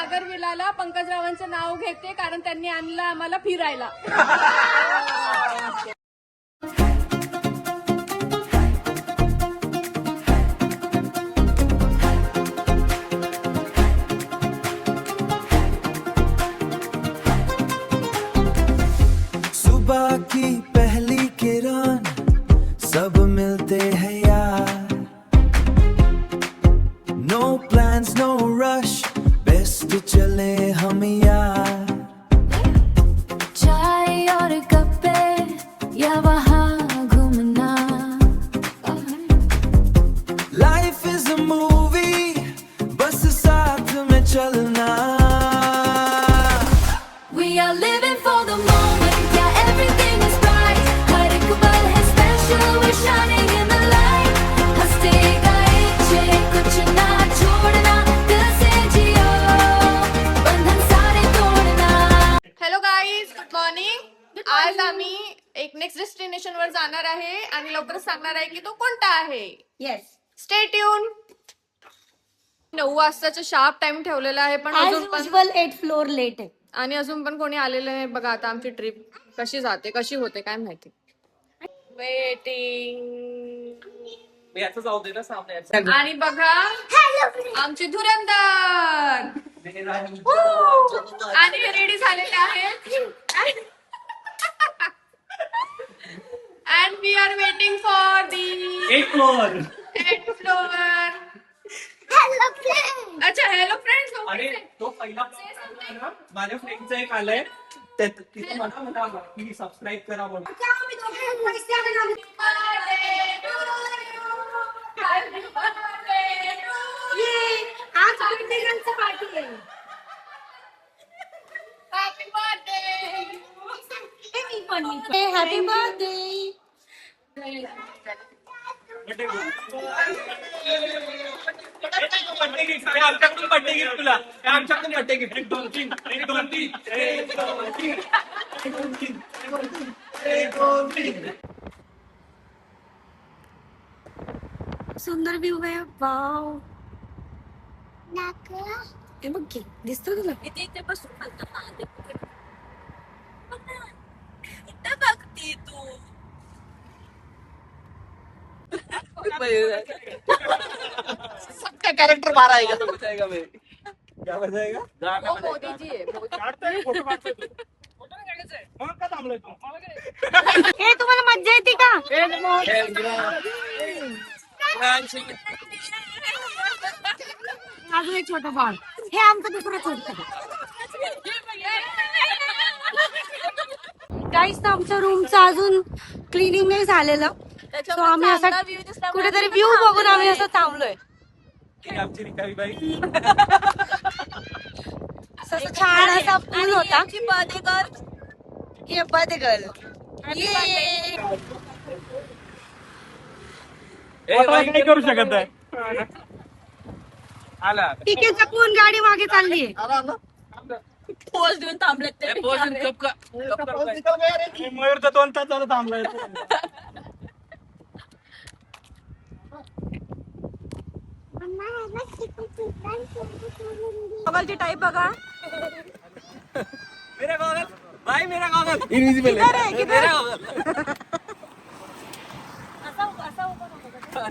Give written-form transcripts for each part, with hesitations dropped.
सागर विलाला पंकजरावांचं नाव घेते कारण त्यांनी आणलं आम्हाला फिरायला. सुबह की पहली किरण सब मिलते हैं यार. No plans no rush best चले हम यार. चाय और गप्पे या वहाँ घूमना. लाइफ इज अ मूवी बस साथ में चलना. We are living for the moment, yeah, everything is bright. हर एक पल है special, we're shining in the light. हंसते गाए जे कुछ ना छोड़ना, दिल से जियो, बंधन सारे तोड़ना. Hello guys, good morning. आज आम्ही एक नेक्स्ट डेस्टिनेशन वर जाणार आहे आणि लवकरच सांगणार आहे की तो कोणता आहे. Yes, stay tune. 9 वाजताचा शार्प टाइम ठेवलेला आहे पण ॲज अजून पण युजल 8 फ्लोअर लेट आहे. आणि अजून पण कोणी आलेलं नाही. बघा आता आमची ट्रिप कशी जाते कशी होते काय माहिती. वेटिंग. मी याचं जाऊ दे ना सामने. आणि बघा आमची धुरंधर आणि रेडी झालेले आहेत. And we are waiting for the एक फ्लोअर. 8th floor. अच्छा, हॅलो फ्रेंड्स. आणि तो पहिला ना, माझ्या फ्रेंडचं एक आलंय तिथे मला की सबस्क्राईब करा म्हणून. आज बर्थडेचा पार्टी आहे. Happy birthday. Happy birthday. Birthday gift आमच्याकडून. बर्थडे गिफ्ट तुला आमच्याकडून. Birthday gift. 1 2 3 1 2 3 1 2 3 1 2 3 1 2 3. सुंदर व्ह्यू आहे. वाव. हे बघ की दिसतो तुला. इथे बसून इथे बघती तू. सबका कैरेक्टर मारा है तो बचाएगा मैं. क्या बचाएगा? वो मोदी जी आहे. काढतोय फोटो काढतोय तू. फोटो काढायचंय मग का थांबलोय तू? हे तुम्हाला मज्जा येते का? अजून एक छोटं बाळ. हे आमचं दुसरं छोटं. काहीच तर आमच्या रूमचं अजून क्लिनिंग नाही झालेलं. So आम्ही असं कुठेतरी व्ह्यू बघून आम्ही असं थांबलोय. आमची रिकामी बाई. असं छान असा पूल होता. हे बर्थडे गर्ल. काय करू शकत आहे. आला ठीक आहे, जपून गाडी मागे चालली. पोच देऊन थांबले ते. मयूर तर 2 तास झालं थांबलाय. गॉगलची टाईप बघा. मेरा गॉगल भाई, मेरा गॉगल इनविजिबल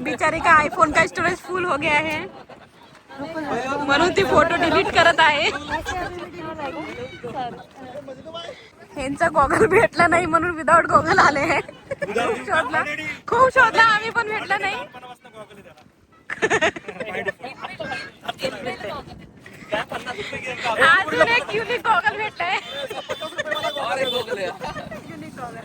बिचारी का आईफोन का स्टोरेज फुल हो गया है म्हणून ती फोटो डिलीट करत आहे. ह्यांचा गॉगल भेटला नाही म्हणून विदाउट गॉगल आले. खूप शोधला आम्ही पण भेटला नाही. अजून एक युनिक गॉगल भेटलाय. Unique goggle.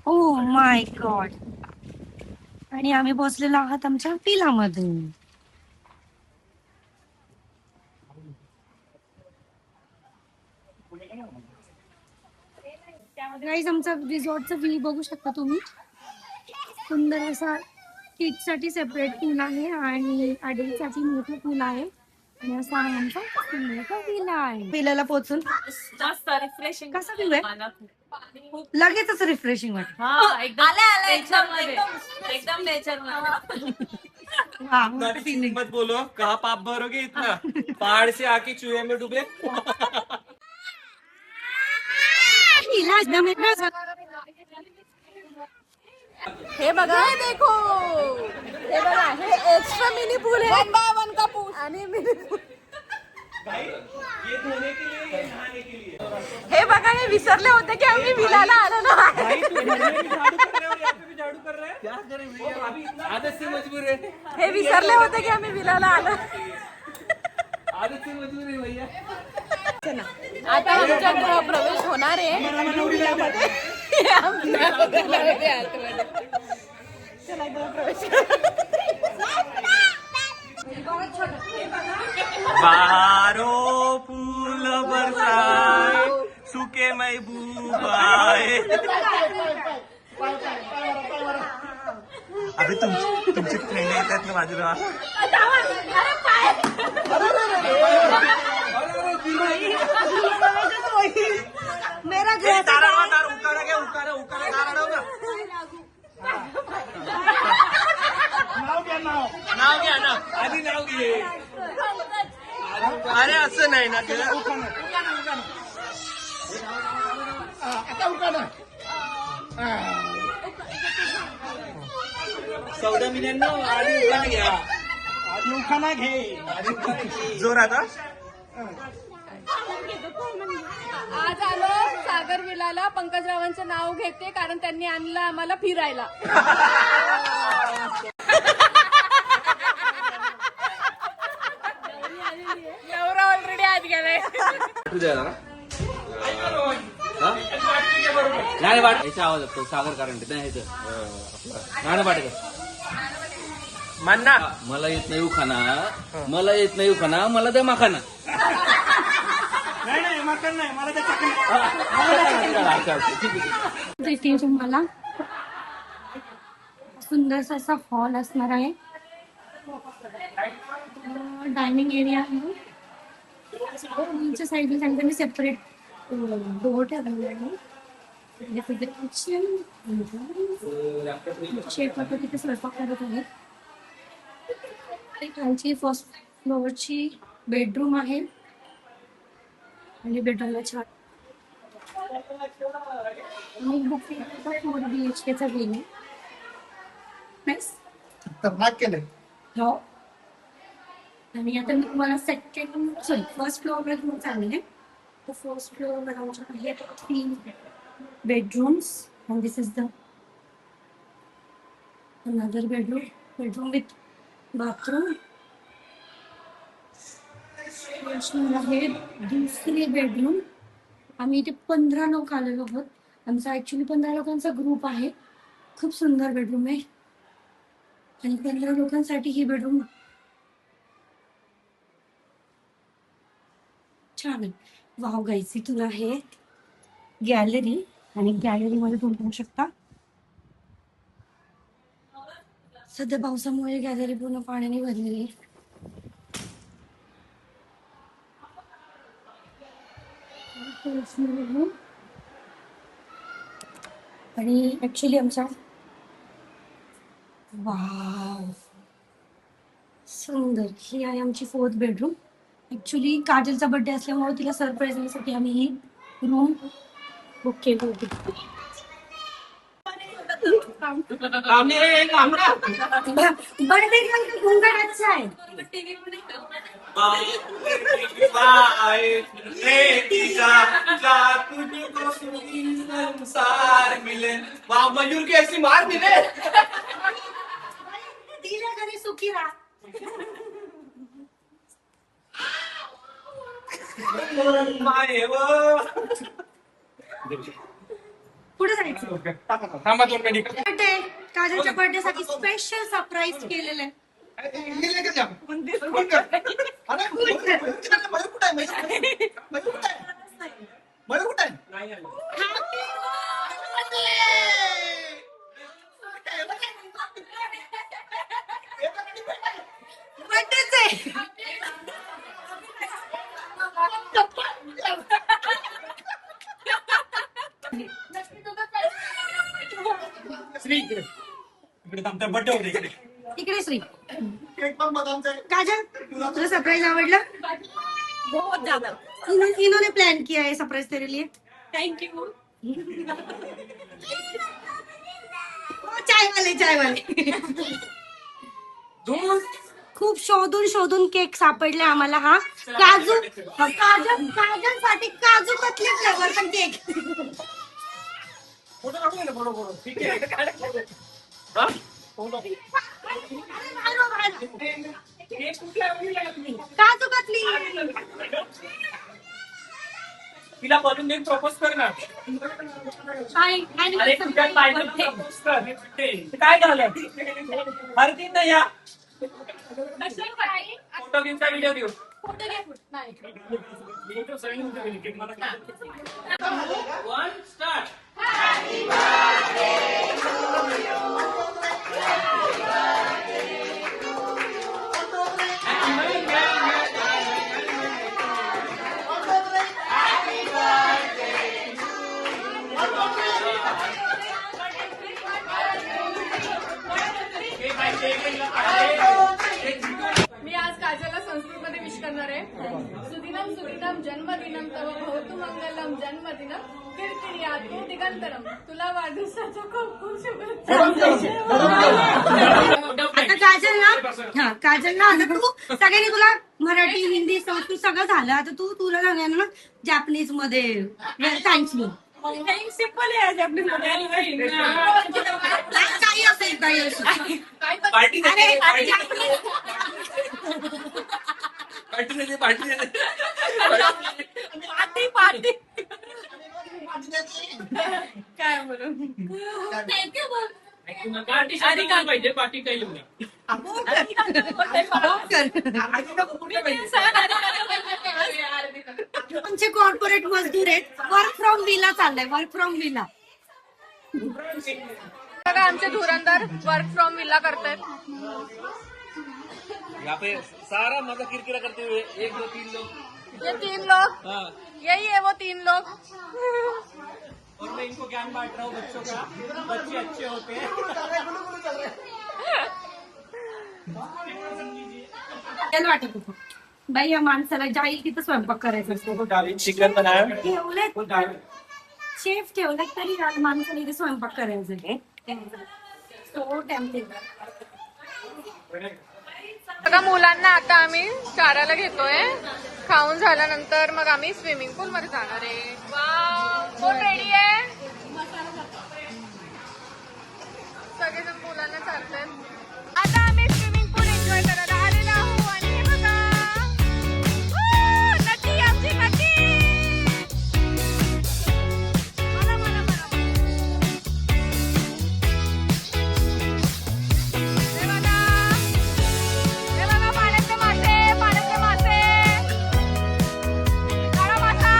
Oh my god. आणि आम्ही बसलेलो आहात आमच्या पिलामध्ये. गाईज आमचा रिसॉर्टचा व्ह्यू बघू शकता तुम्ही. सुंदर असा किड्स साठी सेपरेट पूल आहे आणि अडल्ट साठी मोठं पूल आहे. आणि असा हा आमचा सुंदरसा विला आहे. विल्याला पोहोचून मस्त रिफ्रेशिंग कसा व्ह्यू आहे? लगेचच रिफ्रेशिंग वाटत. हा एकदम नेचर मत बोलो कहा पाप भरोगे इतना पहाड़ से आके चूहे में डूबे. हे बघा देखो हे बघा हे एक्स्ट्रा मिनी पूल आहे 1 बाय 1 का पूल आणि मिनी पूल ये धोने के लिए ये नहाने के लिए. हे बघा हे विसरले होते की आम्ही विलाला आलो ना भाई तू घर में भी झाड़ू कर रहे हो यहाँ पे भी झाड़ू कर रहे हैं. क्या करें भैया अभी आदत से मजबूर है. हे विसरले होते की आम्ही विलाला आलो आदत से मजबूर है भैया. आता आमच्या गृह प्रवेश होणार आहे चला गृहप्रवेश बारो फूल बरसाए सूखे महबूबाए. अभी तुमचे फ्रेंड येत आहेत ना बाजूला. मेरा उकारा घ्या उकारा दार अडव ना. नाव घ्या ना आधी नाव घे. अरे असं नाही ना त्याला. चौदा मिनिटांना आधी उखाणा घ्या. आधी उखाणा घे जोरात. आज आलो सागर विलाला पंकजरावांचं नाव घेते कारण त्यांनी आणलं आम्हाला फिरायला नवरा ऑलरेडी आत गेलाय नाही वाट याचा आवाज असतो सागर कारण गाणं पाठवत मान्ना मला येत नाही उखाना मला येत नाही उखाना मला दे माखाना. नाही मकन नाही मला इथे तुम्हाला सुंदरसा असा हॉल असणार आहे. डायनिंग एरिया आहे. साईडला त्यांनी सेपरेट डोर ठेवलेला आहे. शेफ आता तिथे स्वयंपाक करत आहेत. खालची फर्स्ट फ्लोअरची बेडरूम आहे आणि बेडरूमला छान BHK चा बिल आहे. हो आणि आता मी तुम्हाला फर्स्ट फ्लोअरवर घेऊन चालले. तर फर्स्ट फ्लोअरवर आमच्या आहेत 3 bedrooms and this is the another bedroom with bathroom. आहे दुसरी बेडरूम. आम्ही इथे 15 लोक आलेलो आहोत. आमचा ऍक्च्युली 15 लोकांचा ग्रुप आहे. खूप सुंदर बेडरूम आहे आणि 15 लोकांसाठी ही बेडरूम छान आहे. वाव गाईस तुला आहे गॅलरी आणि गॅलरीमध्ये तुम्ही पाहू शकता सध्या पावसामुळे गॅलरी पूर्ण पाण्याने भरलेली आहे. आणि ऍक्च्युली आमच्या वाव सुंदर ही आहे आमची 4th बेडरूम. ऍक्च्युली काजलचा बर्थडे असल्यामुळे तिला सरप्राईज देण्यासाठी आम्ही ही रूम बुक केली होती. बर्थडे अच्छा आहे. संसार मिले मयूर की ऐसी मार मिले दिल्या घरी सुखी राहा. पुढे जायचं. थांबा 2 मिनिट. बर्थडे काजलच्या बर्थडे साठी स्पेशल सरप्राईज केलेलं आहे. बर्थडेच आहे. झाली. श्री इकडे थांबता बड्डे होते इकडे. इकडे श्री. काजल तुला सरप्राईज आवडलं? बहुत ज्यादा. इन्होंने प्लान किया है सरप्राइज तेरे लिए. Thank you. चाय वाले खूप शोधून केक सापडले आम्हाला. हा काजल साठी काजू कतली फ्लेवरचा केक. फोटो काढून घे ना, फोटो ठीक आहे. हा? फोटो. हे कुठल्या वळीला आहे तुम्ही? काजू कतली. तिला बोलून दे, प्रपोज कर ना. अरे तुझ्या बायकोला प्रपोज कर. हे कुठे? ते काय झालं? हरतीन ना या फोटो घेऊन व्हिडिओ घेऊ. One start. मी आज काजलला संस्कृत मध्ये विश करणार आहे. सुदिनम सुदिनम जन्मदिनम तव भवतु मंगलम जन्मदिनम कीर्तिर्यातु दिगंतरम. तुला वाढदिवसाच्या खूप खूप शुभेच्छा. आता काजल ना आता तू सगळ्यांनी तुला मराठी हिंदी संस्कृत सगळं झालं. आता तुला सांगायला ना जॅपनीज मध्ये थँक्स बोल. सिंपल आहे जॅपनीज मध्ये. काही असेल. पार्टी अरे, पार्टी पार्टी काय बोलू. पार्टी पाहिजे. पार्टी काही येऊ नये. आमचे कॉर्पोरेट मजदूर आहेत. वर्क फ्रॉम विला चाललंय. Work from villa. बघा आमचे धुरंधर वर्क फ्रॉम विला करतायत. यहाँ पे सारा मजा किरकिरा करते हुए 1 2 3 लोग. ये 3 लोग, हाँ. यही है वो 3 लोग. और मैं इनको ज्ञान बांट रहा हूँ बच्चों का. बच्चे अच्छे होते हैं. वाटत होतं बाई या माणसाला जाईल तिथं स्वयंपाक करायचा असतो. चिकन बनाया. ठेवलेत शेफ ठेवलेत तरी माणसाला इथे स्वयंपाक करायचा. So tempting. बघा मुलांना आता आम्ही चारायला घेतोय. खाऊन झाल्यानंतर मग आम्ही स्विमिंग पूल मध्ये जाणार आहे. वाव, कोण रेडी आहे? सगळेजण मुलांना चालतात. आता आम्ही स्विमिंग पूल एन्जॉय करायला आलेलो आहोत. आणि हे बघा नटी आमची नटी. मला हे बघा पाण्यातले मासे. काळा मासा.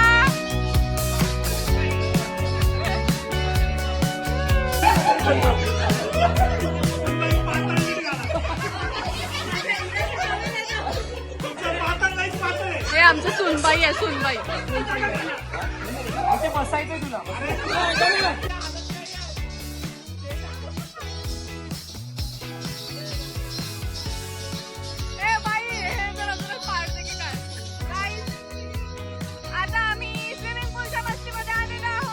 हे आमचं सुनबाई आहे. सुनबाई बसायचंय तुला. ए बाई हे जरा तुला पाडते की काय. Guys, आता आम्ही स्विमिंग पूलच्या मस्तीमध्ये आलेलो आहोत.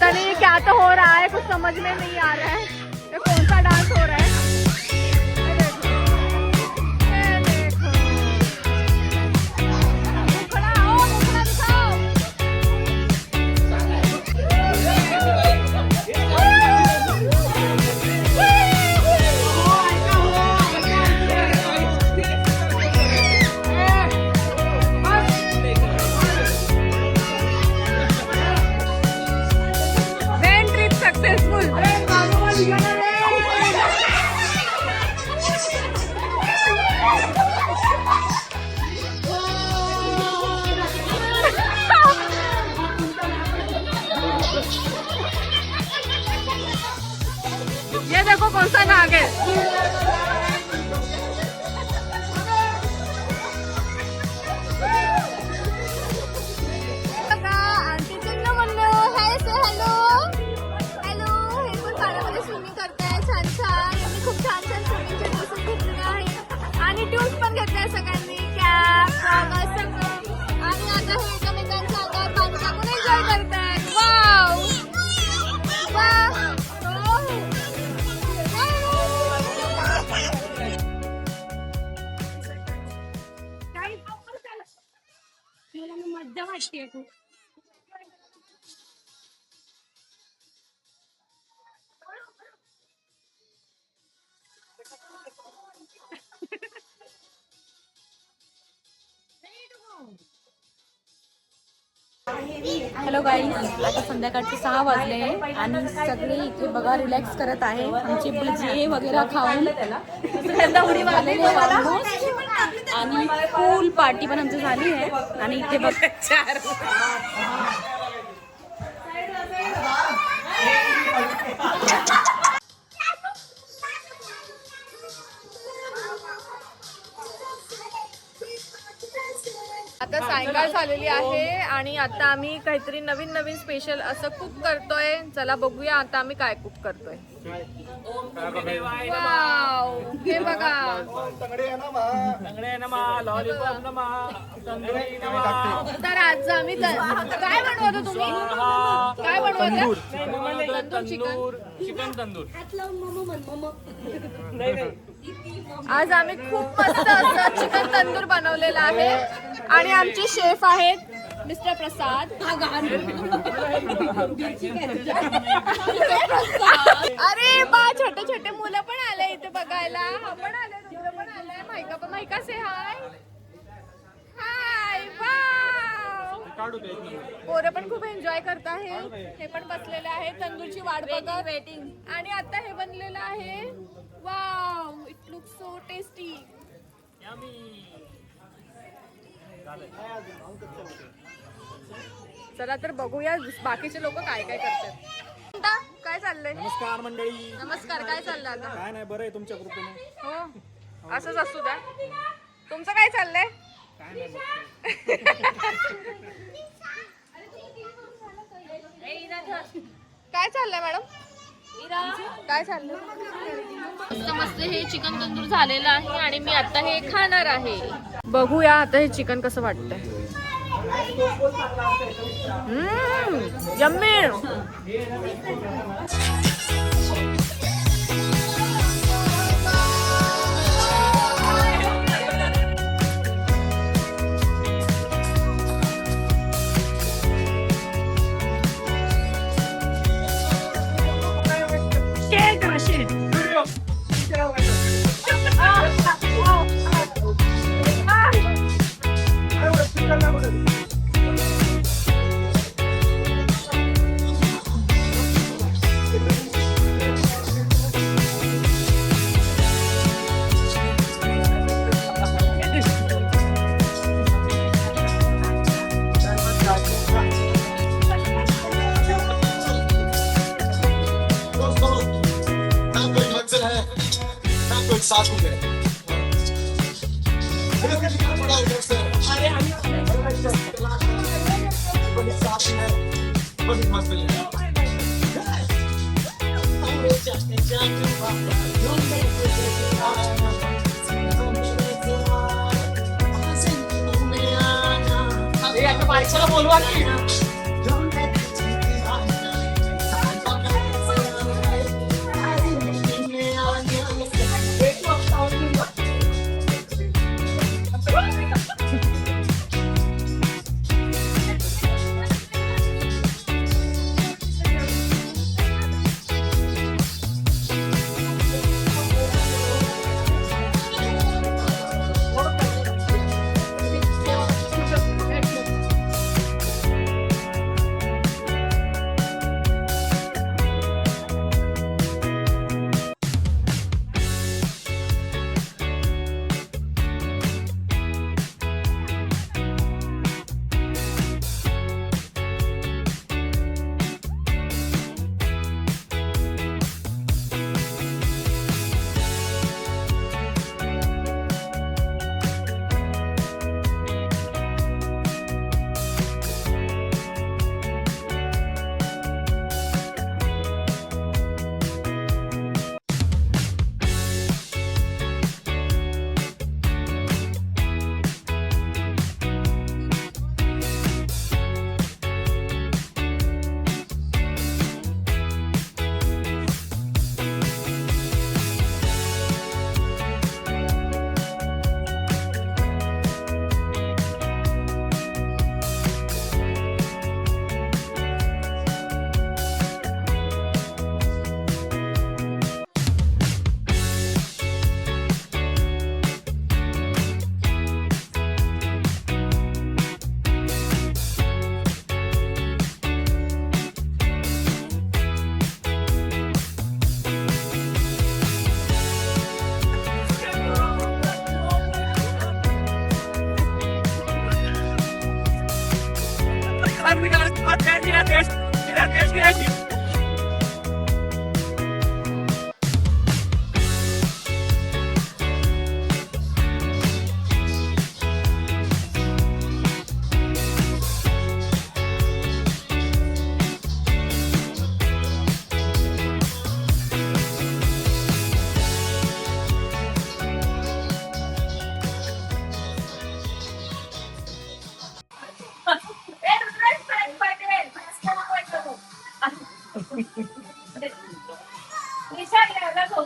तनी क्या तो हो रहा है, कुछ समझ में नहीं आ रहा है. ये कौन सा डांस हो रहा है? ये देखो. मुखड़ा, ओ मुखड़ा दिखाओ. Van trip successful. ये देखो कौन सा नाग है. बघा, आंटीचे टेस्टी आहे खूप. हॅलो गाईज, आता संध्याकाळचे 6 वाजले आणि सगळे इथे बघा रिलॅक्स करत आहे. आमचे भजी वगैरे खाऊन झालेले almost. आणि फुल पार्टी पण आमची झाली आहे. आणि इथे बघ आता सायंकाळ झालेली आहे आणि आता आम्ही काहीतरी नवीन नवीन स्पेशल असं कुक करतोय. चला बघूया आता आम्ही काय कुक करतोय. वाव, हे बघा. तर आज आम्ही काय बनवतो तुम्ही? काय बनवतो? तंदूर चिकन तंदूर. आज आम्ही खूप मस्त असं चिकन तंदूर बनवलेलं आहे आणि आमचे शेफ आहेत मिस्टर प्रसाद. अरे बा, छोटे छोटे मुलं पण आले इथे बघायला. आपण आले, रुद्र पण आलाय. माहिका से हाय. हाय, वाव. पोरं पण खूप एन्जॉय करत आहे. हे पण बसलेले आहे तंदूरची वाट बघत वेटिंग. आणि आता हे बनलेलं आहे. Wow, it looks so tasty. चला तर बघूया बाकीचे लोक काय काय करतात. काय चाललंय? नमस्कार मंडळी. नमस्कार. काय चाललंय आता? काय नाही, बरं आहे तुमच्या कृपेने. हो, असंच असू द्या. तुमचं काय चाललंय? काय नाही काय चाललंय मॅडम? काय चाललंय? मस्त मस्त हे चिकन तंदूर झालेलं आहे आणि मी आता हे खाणार आहे. बघूया आता हे चिकन कसं वाटतंय. यम्मी. साथ में गए बड़ी मस्त बोलवा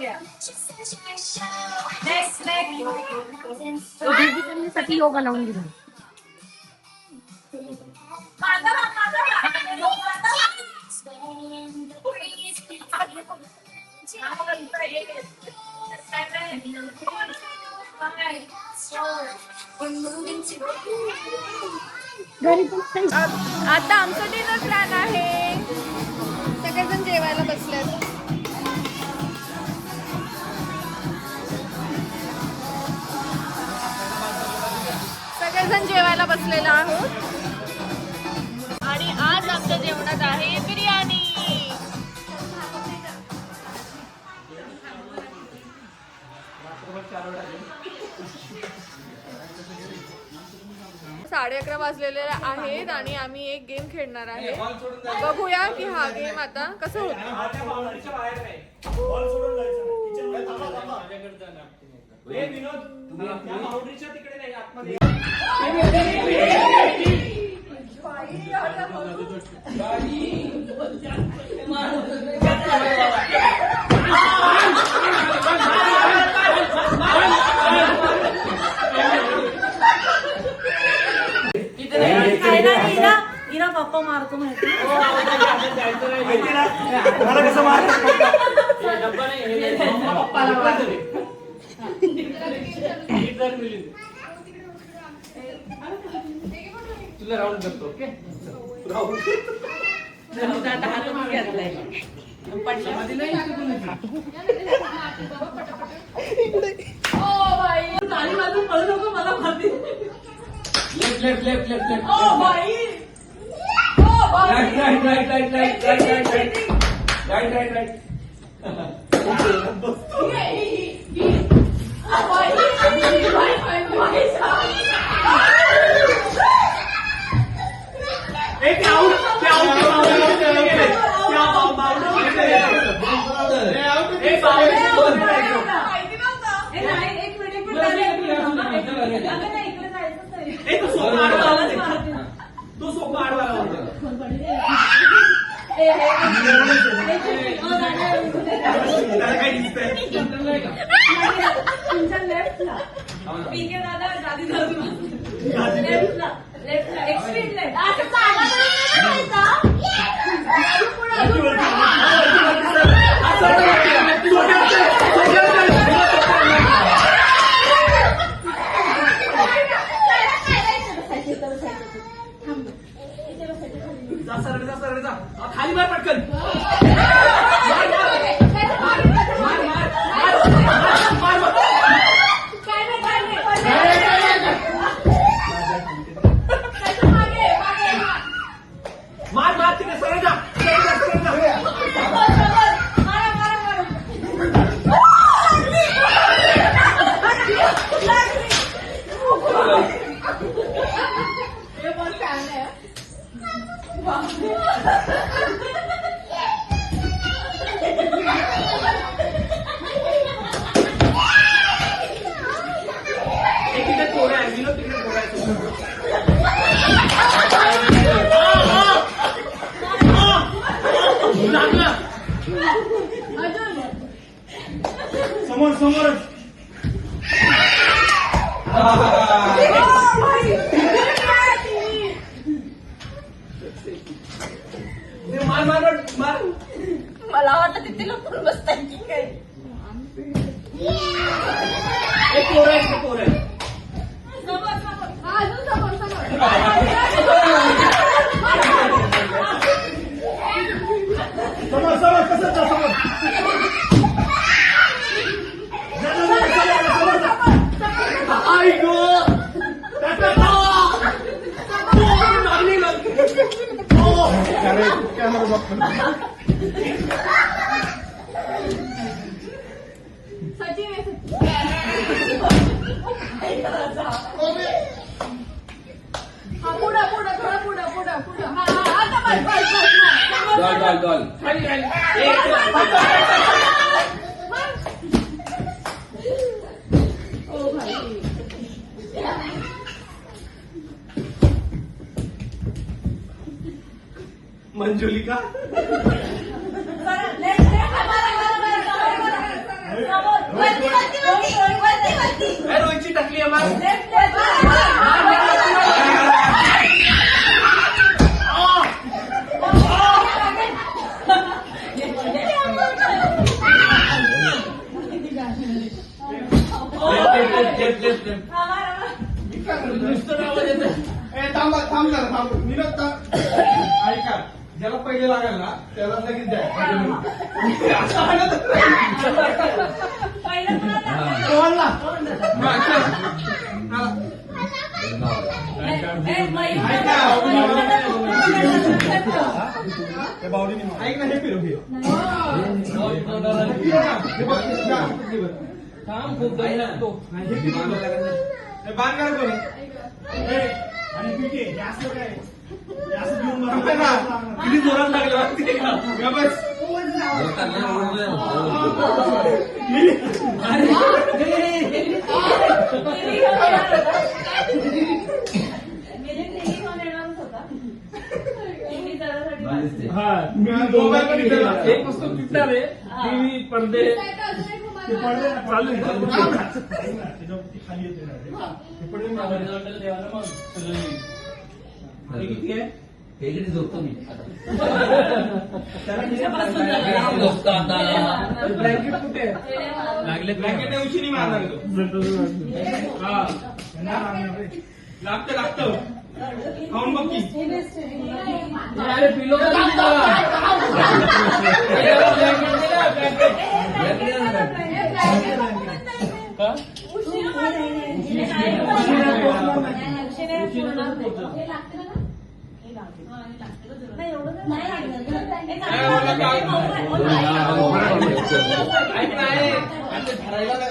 गया. साठी योगा लावून दिला. घरी पण काही आता आमचं डिनर प्लॅन आहे. सगळेजण जेवायला बसलेत. सगळेजण जेवायला बसलेलो आहोत आणि आज आमच्या जेवणात आहे बिर्याणी. 11:30 वाजलेले आहेत आणि आम्ही एक गेम खेळणार आहे. बघूया की हा गेम आता कसं होतं. इरा पप्पा मारतो माहिती तुला राऊंड करतो. ओके आता हात घेतलाय पडू नको मला मारते. लेफ्ट लेफ्ट लेफ्ट लेफ्ट ओ भाई right right right right right right right right right right एक आउट क्या तो सोपा आडवा काय दिसतंय तुमच्या लेफ्टला पीके दादा गादी धरून लेफ्टला एक्स्ट्रीम लेफ्ट खाली मार पटकन मार मार तिकडे सरळ जा तिकडे थोडं आहे विनोद तिकडे थोडं समोर समोर मार मार मार मला वाटतं तिथे लपून बसताय की काय. एक पोर आहे पोर आहे समोर समोर कसं जा समोर आई गो मंजुलिका किती टाकली आहे मग? थांब जरा थांब निरोप ऐका ज्याला पहिले लागेल ना त्याला लगेच द्या ऐक ना हे फिरव बांध करा कोणी आणि पिके जास्त काय जास्त घेऊन किती जोरात लागलं बस एक वस्तू तुटणार आहे टीव्ही पडदे चालू खाली येते हे किती झोपतो मी ब्लँकेट कुठे लागले ब्लँकेट उशिरी मारणार लागतं लागतं खाऊन बघ की अरे पिलो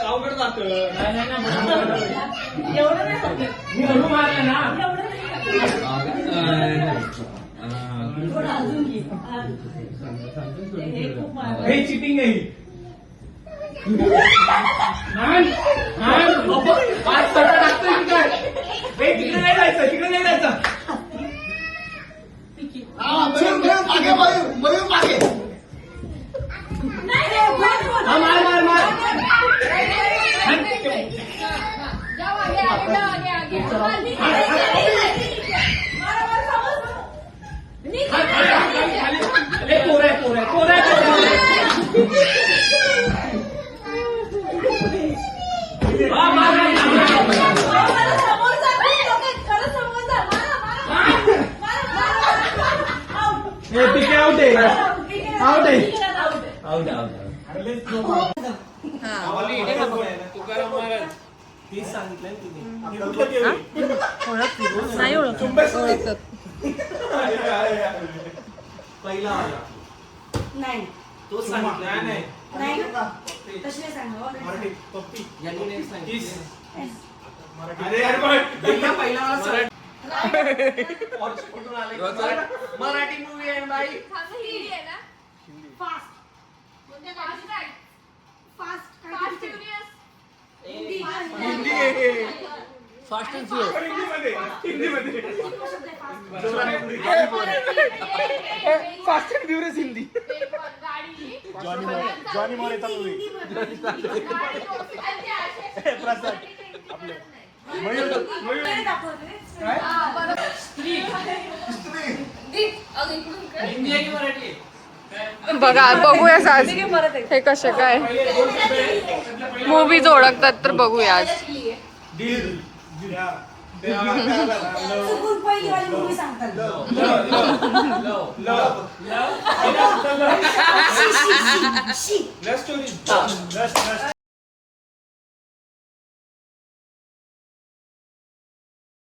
अवघड जात मारलं ना हे चिटिंग आहे तिकडे नाही जायचं तिकडे नाही जायचं मयूर मागे मार मार मार जाओ आगे आगे जाओ आगे आगे पोर तुकाराम महाराज तीच सांगितलंय तिने नाही ओळखत पहिला आला नाही तो सांगितलं नाही नाही तशी नाही सांगा मराठी पप्पी यांनी नाही सांगितलं अरे यार पहिला वाला कुठून आले मराठी मूवी आहे बाई हिंदी आहे ना फास्ट म्हणजे फास्ट काय fast fast furious fast and furious हिंदीमध्ये फास्ट अँड फ्युरियस हिंदी जॉनी मॉर येतात हिंदी आहे की मराठी आहे? बघा बघूया आज हे कसे काय मूवीज ओळखतात तर बघूया आज चुकून पहिली वाली मूवी सांगतात लव स्टोरी